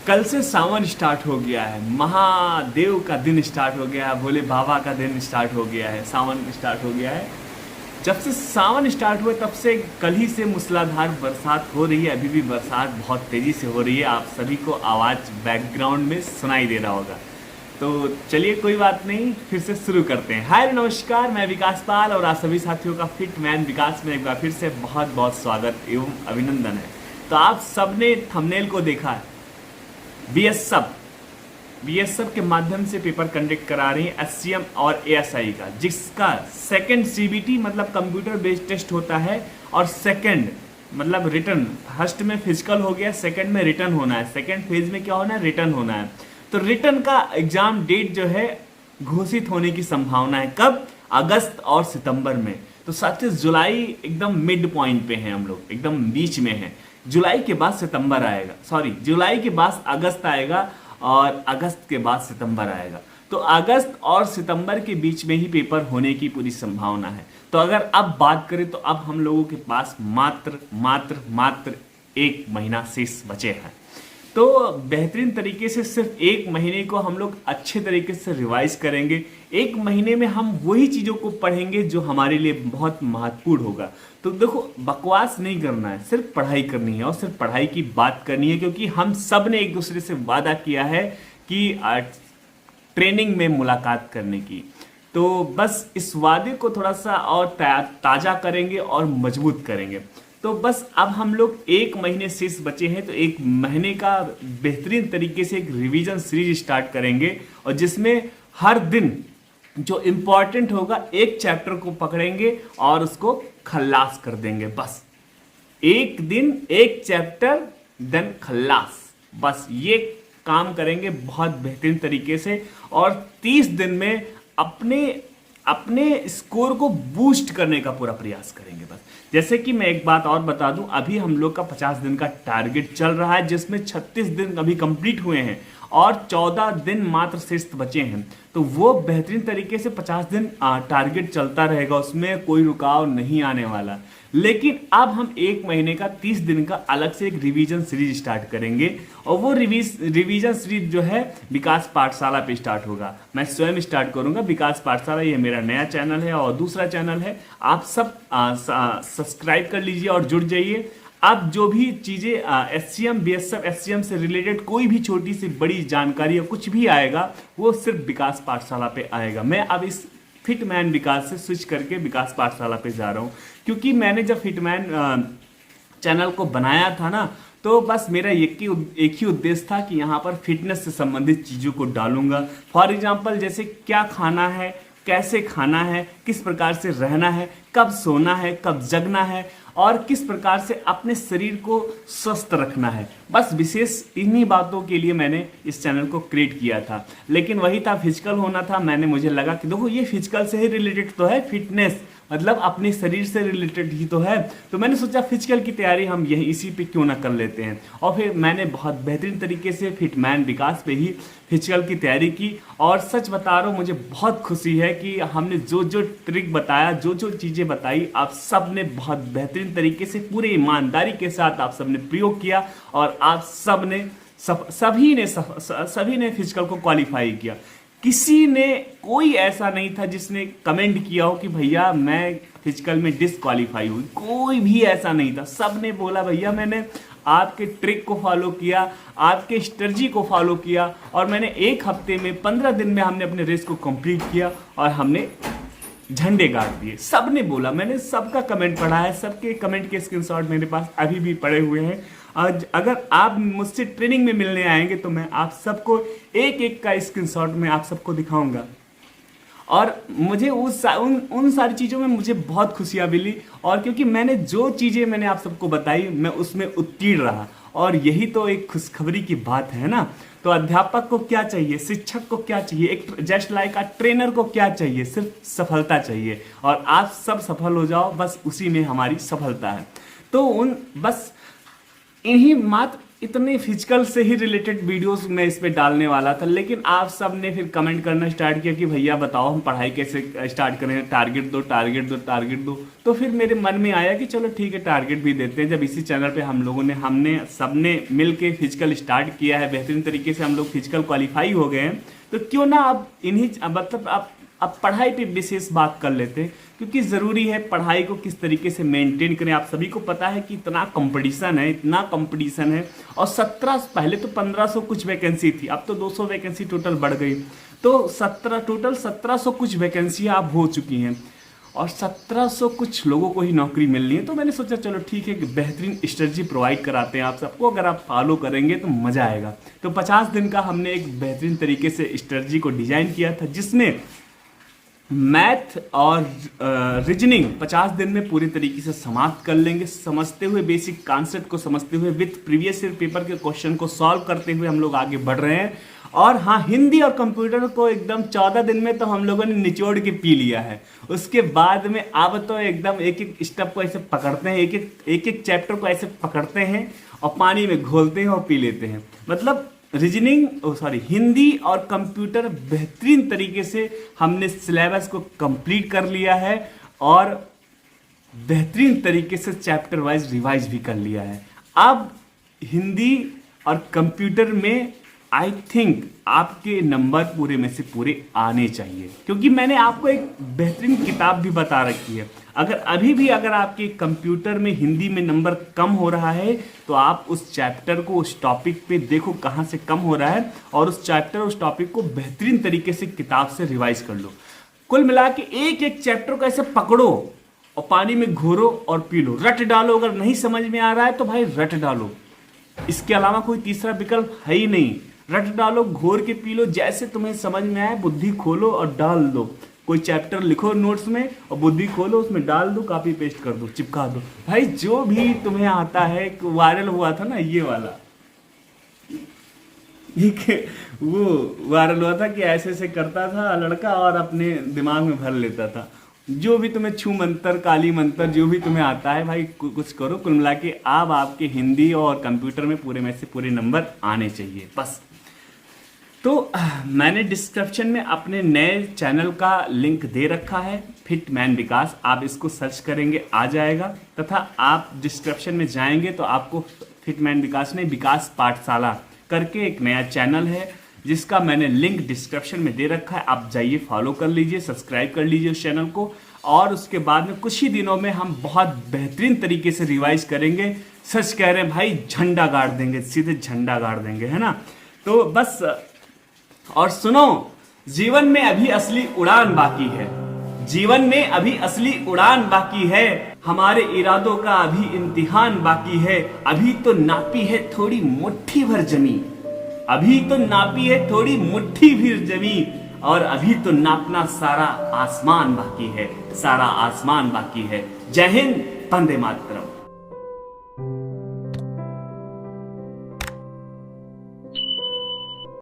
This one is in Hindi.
कल से सावन स्टार्ट हो गया है, महादेव का दिन स्टार्ट हो गया है, भोले बाबा का दिन स्टार्ट हो गया है, सावन स्टार्ट हो गया है। जब से सावन स्टार्ट हुए तब से कल ही से मूसलाधार बरसात हो रही है। अभी भी बरसात बहुत तेज़ी से हो रही है, आप सभी को आवाज़ बैकग्राउंड में सुनाई दे रहा होगा। तो चलिए कोई बात नहीं, फिर से शुरू करते हैं। हाय नमस्कार, मैं विकास पाल और आप सभी साथियों का फिट मैन विकास में एक बार फिर से बहुत बहुत स्वागत एवं अभिनंदन है। तो आप सबने थंबनेल को देखा है, बीएसएफ के माध्यम से पेपर कंडक्ट करा रही है एससीएम और एएसआई का, जिसका सेकंड सीबीटी मतलब कंप्यूटर बेस्ड टेस्ट होता है और सेकंड मतलब रिटर्न। फर्स्ट में फिजिकल हो गया, सेकंड में रिटर्न होना है। सेकंड फेज में क्या होना है, रिटर्न होना है। तो रिटर्न का एग्जाम डेट जो है घोषित होने की संभावना है। कब? अगस्त और सितंबर में। तो 27 जुलाई एकदम मिड पॉइंट पे हैं हम लोग, एकदम बीच में हैं। जुलाई के बाद सितंबर आएगा, सॉरी जुलाई के बाद अगस्त आएगा और अगस्त के बाद सितंबर आएगा। तो अगस्त और सितंबर के बीच में ही पेपर होने की पूरी संभावना है। तो अगर अब बात करें तो अब हम लोगों के पास मात्र मात्र मात्र एक महीना शेष बचे हैं। तो बेहतरीन तरीके से सिर्फ एक महीने को हम लोग अच्छे तरीके से रिवाइज करेंगे। एक महीने में हम वही चीज़ों को पढ़ेंगे जो हमारे लिए बहुत महत्वपूर्ण होगा। तो देखो, बकवास नहीं करना है, सिर्फ पढ़ाई करनी है और सिर्फ पढ़ाई की बात करनी है, क्योंकि हम सब ने एक दूसरे से वादा किया है कि ट्रेनिंग में मुलाकात करने की। तो बस इस वादे को थोड़ा सा और ताज़ा करेंगे और मजबूत करेंगे। तो बस अब हम लोग एक महीने शेष बचे हैं, तो एक महीने का बेहतरीन तरीके से एक रिवीजन सीरीज स्टार्ट करेंगे और जिसमें हर दिन जो इम्पोर्टेंट होगा एक चैप्टर को पकड़ेंगे और उसको खल्लास कर देंगे। बस एक दिन एक चैप्टर देन खल्लास, बस ये काम करेंगे बहुत बेहतरीन तरीके से। और 30 दिन में अपने स्कोर को बूस्ट करने का पूरा प्रयास करेंगे। बस जैसे कि मैं एक बात और बता दूं, अभी हम लोग का 50 दिन का टारगेट चल रहा है, जिसमें 36 दिन अभी कंप्लीट हुए हैं और 14 दिन मात्र शेष बचे हैं। तो वो बेहतरीन तरीके से 50 दिन टारगेट चलता रहेगा, उसमें कोई रुकाव नहीं आने वाला। लेकिन अब हम एक महीने का 30 दिन का अलग से एक रिवीजन सीरीज स्टार्ट करेंगे और वो रिवीजन सीरीज जो है विकास पाठशाला पे स्टार्ट होगा। मैं स्वयं स्टार्ट करूंगा विकास पाठशाला, ये मेरा नया चैनल है और दूसरा चैनल है। आप सब सब्सक्राइब कर लीजिए और जुड़ जाइए। अब जो भी चीज़ें एससीएम बीएसएफ एससीएम से रिलेटेड कोई भी छोटी सी बड़ी जानकारी या कुछ भी आएगा, वो सिर्फ विकास पाठशाला पे आएगा। मैं अब इस फिटमैन विकास से स्विच करके विकास पाठशाला पे जा रहा हूँ, क्योंकि मैंने जब फिटमैन चैनल को बनाया था ना, तो बस मेरा एक ही उद्देश्य था कि यहाँ पर फिटनेस से संबंधित चीज़ों को डालूंगा। फॉर एग्जांपल, जैसे क्या खाना है, कैसे खाना है, किस प्रकार से रहना है, कब सोना है, कब जगना है और किस प्रकार से अपने शरीर को स्वस्थ रखना है। बस विशेष इन्हीं बातों के लिए मैंने इस चैनल को क्रिएट किया था। लेकिन वही था, फिजिकल होना था। मुझे लगा कि देखो, ये फिजिकल से ही रिलेटेड तो है, फिटनेस मतलब अपने शरीर से रिलेटेड ही तो है। तो मैंने सोचा फिजिकल की तैयारी हम यही इसी पे क्यों ना कर लेते हैं। और फिर मैंने बहुत बेहतरीन तरीके से फिटमैन विकास पे ही फिजिकल की तैयारी की। और सच बता रहा हूँ, मुझे बहुत खुशी है कि हमने जो जो ट्रिक बताया, जो जो चीज़ें बताई, आप सब ने बहुत बेहतरीन तरीके से पूरे ईमानदारी के साथ आप सब ने प्रयोग किया और आप सब ने सभी ने फिजिकल को क्वालिफाई किया। किसी ने, कोई ऐसा नहीं था जिसने कमेंट किया हो कि भैया मैं फिजिकल में डिसक्वालीफाई हुई, कोई भी ऐसा नहीं था। सब ने बोला भैया मैंने आपके ट्रिक को फॉलो किया, आपके स्ट्रेटजी को फॉलो किया और मैंने एक हफ्ते में 15 दिन में हमने अपने रेस को कंप्लीट किया और हमने झंडे गाड़ दिए। सब ने बोला, मैंने सबका कमेंट पढ़ा है, सबके कमेंट के स्क्रीनशॉट मेरे पास अभी भी पड़े हुए हैं। आज अगर आप मुझसे ट्रेनिंग में मिलने आएंगे तो मैं आप सबको एक एक का स्क्रीनशॉट में आप सबको दिखाऊंगा। और मुझे उन सारी चीज़ों में मुझे बहुत खुशियाँ मिली, और क्योंकि मैंने जो चीज़ें मैंने आप सबको बताई मैं उसमें उत्तीर्ण रहा, और यही तो एक खुशखबरी की बात है ना। तो अध्यापक को क्या चाहिए, शिक्षक को क्या चाहिए, एक जस्ट लाइक अ ट्रेनर को क्या चाहिए, सिर्फ सफलता चाहिए। और आप सब सफल हो जाओ, बस उसी में हमारी सफलता है। तो बस इन्हीं मात्र इतने फिजिकल से ही रिलेटेड वीडियोस मैं इस पे डालने वाला था, लेकिन आप सब ने फिर कमेंट करना स्टार्ट किया कि भैया बताओ हम पढ़ाई कैसे स्टार्ट करें, टारगेट दो टारगेट दो टारगेट दो। तो फिर मेरे मन में आया कि चलो ठीक है टारगेट भी देते हैं। जब इसी चैनल पे हमने सबने मिल के फिजिकल स्टार्ट किया है, बेहतरीन तरीके से हम लोग फिजिकल क्वालिफाई हो गए हैं, तो क्यों ना अब इन्हीं मतलब अब पढ़ाई पे विशेष बात कर लेते हैं, क्योंकि ज़रूरी है पढ़ाई को किस तरीके से मेंटेन करें। आप सभी को पता है कि इतना कंपटीशन है और 17 पहले तो 1500 कुछ वैकेंसी थी, अब तो 200 वैकेंसी टोटल बढ़ गई, तो 1700 कुछ वैकेंसी अब हो चुकी हैं और 1700 कुछ लोगों को ही नौकरी मिलनी है। तो मैंने सोचा चलो ठीक है कि बेहतरीन स्ट्रेटजी प्रोवाइड कराते हैं आप सबको, अगर आप फॉलो करेंगे तो मज़ा आएगा। तो 50 दिन का हमने एक बेहतरीन तरीके से स्ट्रेटजी को डिजाइन किया था, जिसमें मैथ और रीजनिंग 50 दिन में पूरी तरीके से समाप्त कर लेंगे, समझते हुए बेसिक कॉन्सेप्ट को समझते हुए विथ प्रीवियस ईयर पेपर के क्वेश्चन को सॉल्व करते हुए हम लोग आगे बढ़ रहे हैं। और हाँ, हिंदी और कंप्यूटर को एकदम 14 दिन में तो हम लोगों ने निचोड़ के पी लिया है। उसके बाद में अब तो एकदम एक एक स्टेप को ऐसे पकड़ते हैं, एक एक चैप्टर को ऐसे पकड़ते हैं और पानी में घोलते हैं और पी लेते हैं। मतलब हिंदी और कंप्यूटर बेहतरीन तरीके से हमने सिलेबस को कंप्लीट कर लिया है और बेहतरीन तरीके से चैप्टर वाइज रिवाइज भी कर लिया है। अब हिंदी और कंप्यूटर में आई थिंक आपके नंबर पूरे में से पूरे आने चाहिए, क्योंकि मैंने आपको एक बेहतरीन किताब भी बता रखी है। अगर आपके कंप्यूटर में हिंदी में नंबर कम हो रहा है तो आप उस चैप्टर को, उस टॉपिक पे देखो कहाँ से कम हो रहा है और उस चैप्टर उस टॉपिक को बेहतरीन तरीके से किताब से रिवाइज कर लो। कुल मिला के एक एक चैप्टर को ऐसे पकड़ो और पानी में घोरो और पी लो, रट डालो। अगर नहीं समझ में आ रहा है तो भाई रट डालो, इसके अलावा कोई तीसरा विकल्प है ही नहीं। रट डालो, घोर के पी लो, जैसे तुम्हें समझ में आए बुद्धि खोलो और डाल दो। कोई चैप्टर लिखो नोट्स में और बुद्धि खोलो, उसमें डाल दो, कॉपी पेस्ट कर दो, चिपका दो। भाई जो भी तुम्हें आता है, वायरल हुआ था ना ये वाला, वो वायरल हुआ था कि ऐसे ऐसे करता था लड़का और अपने दिमाग में भर लेता था। जो भी तुम्हें छू मंतर, काली मंतर, जो भी तुम्हें आता है भाई कुछ करो। कुल मिला के अब आपके हिंदी और कंप्यूटर में पूरे में से पूरे नंबर आने चाहिए बस। तो मैंने डिस्क्रिप्शन में अपने नए चैनल का लिंक दे रखा है, फिटमैन विकास। आप इसको सर्च करेंगे आ जाएगा, तथा आप डिस्क्रिप्शन में जाएंगे तो आपको फिटमैन विकास ने विकास पाठशाला करके एक नया चैनल है जिसका मैंने लिंक डिस्क्रिप्शन में दे रखा है। आप जाइए, फॉलो कर लीजिए, सब्सक्राइब कर लीजिए उस चैनल को, और उसके बाद में कुछ ही दिनों में हम बहुत बेहतरीन तरीके से रिवाइज करेंगे। सच कह रहे हैं भाई, झंडा गाड़ देंगे, सीधे झंडा गाड़ देंगे, है ना। तो बस, और सुनो, जीवन में अभी असली उड़ान बाकी है, जीवन में अभी असली उड़ान बाकी है, हमारे इरादों का अभी इम्तिहान बाकी है। अभी तो नापी है थोड़ी मुट्ठी भर जमीन, अभी तो नापी है थोड़ी मुट्ठी भर जमीन, और अभी तो नापना सारा आसमान बाकी है, सारा आसमान बाकी है। जय हिंद, वंदे मातरम।